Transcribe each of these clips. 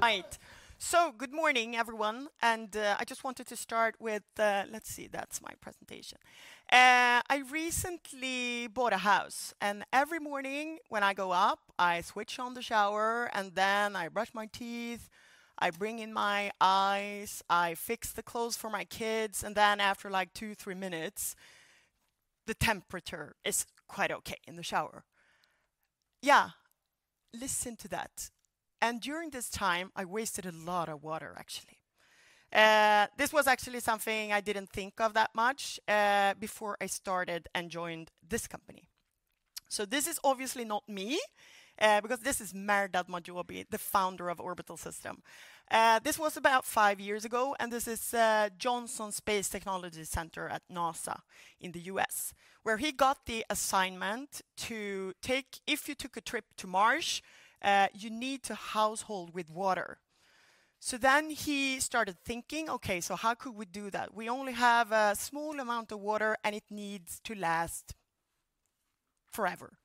Right. So, good morning, everyone. And I just wanted to start with, let's see, that's my presentation. I recently bought a house, and every morning when I go up, I switch on the shower, and then I brush my teeth, I bring in my eyes, I fix the clothes for my kids, and then after like 2-3 minutes, the temperature is quite okay in the shower. Yeah, listen to that. And during this time, I wasted a lot of water, actually. This was actually something I didn't think of that much before I started and joined this company. So this is obviously not me, because this is Merdad Majobi, the founder of Orbital System. This was about 5 years ago, and this is Johnson Space Technology Center at NASA in the US, where he got the assignment to take, if you took a trip to Mars, you need to household with water. So then he started thinking, okay, so how could we do that? We only have a small amount of water and it needs to last forever.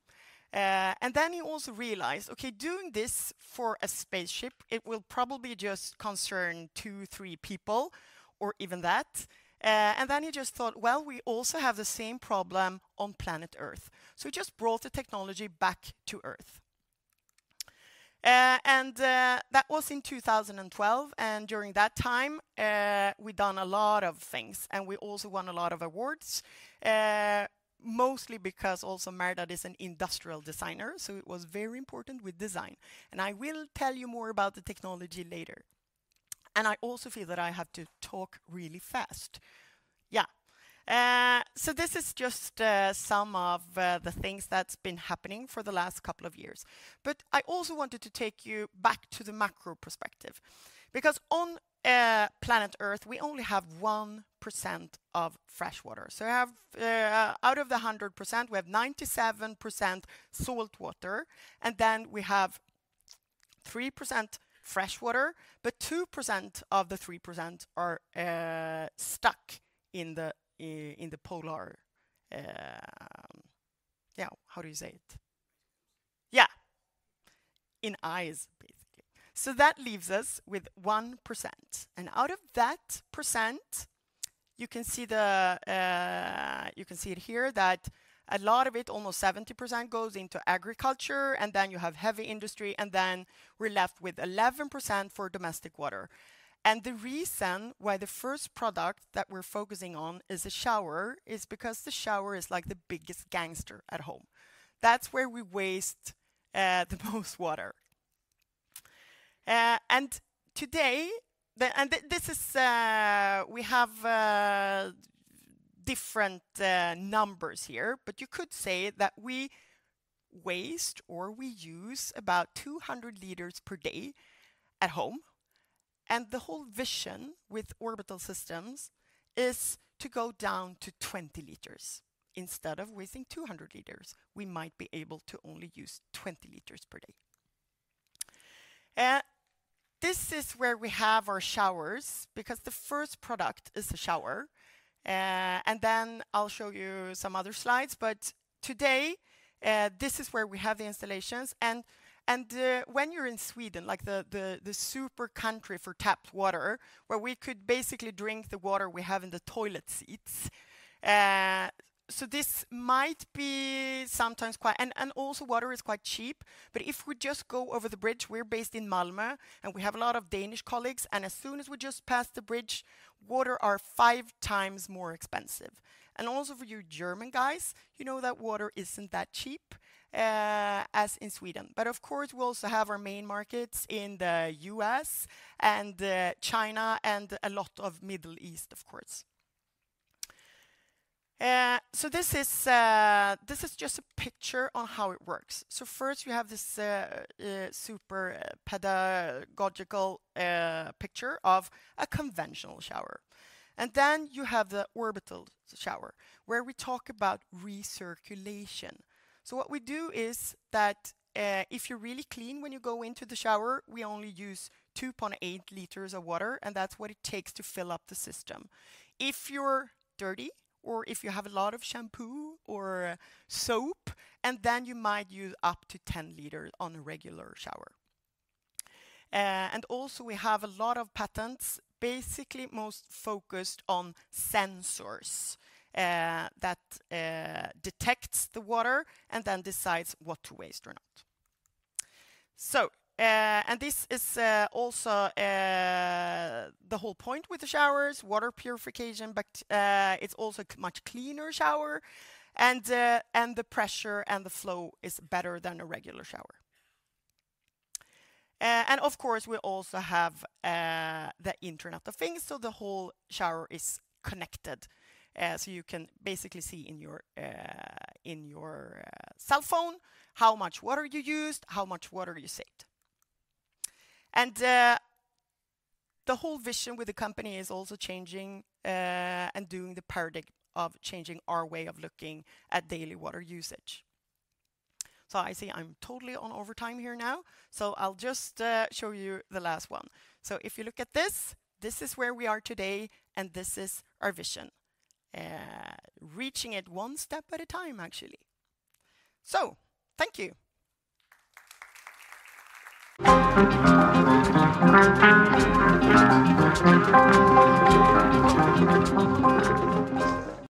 And then he also realized, okay, doing this for a spaceship, it will probably just concern 2-3 people or even that. And then he just thought, well, we also have the same problem on planet Earth. So he just brought the technology back to Earth. That was in 2012, and during that time we done a lot of things, and we also won a lot of awards, mostly because also Merdad is an industrial designer, so it was very important with design. And I will tell you more about the technology later. And I also feel that I have to talk really fast. Yeah. So this is just some of the things that's been happening for the last couple of years. But I also wanted to take you back to the macro perspective. Because on planet Earth, we only have 1% of fresh water. So we have, out of the 100%, we have 97% salt water. And then we have 3% fresh water, but 2% of the 3% are stuck in the polar, yeah, how do you say it? Yeah, in ice, basically. So that leaves us with 1%. And out of that percent, you can see it here that a lot of it, almost 70%, goes into agriculture, and then you have heavy industry, and then we're left with 11% for domestic water. And the reason why the first product that we're focusing on is a shower is because the shower is like the biggest gangster at home. That's where we waste the most water. And today, this is, we have different numbers here, but you could say that we waste or we use about 200 liters per day at home. And the whole vision with Orbital Systems is to go down to 20 liters. Instead of wasting 200 liters, we might be able to only use 20 liters per day. This is where we have our showers, because the first product is a shower. And then I'll show you some other slides. But today, this is where we have the installations. And when you're in Sweden, like the super country for tapped water, where we could basically drink the water we have in the toilet seats. So this might be sometimes quite, and also water is quite cheap. But if we just go over the bridge, we're based in Malmö, and we have a lot of Danish colleagues. And as soon as we just pass the bridge, water are 5 times more expensive. And also for you German guys, you know that water isn't that cheap. As in Sweden. But of course, we also have our main markets in the US and China and a lot of Middle East, of course. So this is just a picture on how it works. So first you have this super pedagogical picture of a conventional shower. And then you have the orbital shower, where we talk about recirculation. So what we do is that if you're really clean when you go into the shower, we only use 2.8 liters of water, and that's what it takes to fill up the system. If you're dirty, or if you have a lot of shampoo or soap, and then you might use up to 10 liters on a regular shower. And also we have a lot of patents, basically most focused on sensors that detects the water and then decides what to waste or not. So, and this is also the whole point with the showers, water purification, but it's also a much cleaner shower, and the pressure and the flow is better than a regular shower. And of course, we also have the Internet of Things, so the whole shower is connected. So you can basically see in your cell phone how much water you used, how much water you saved. And the whole vision with the company is also changing and doing the paradigm of changing our way of looking at daily water usage. So I see I'm totally on overtime here now, so I'll just show you the last one. So if you look at this, this is where we are today, and this is our vision. Reaching it one step at a time, actually. So, thank you.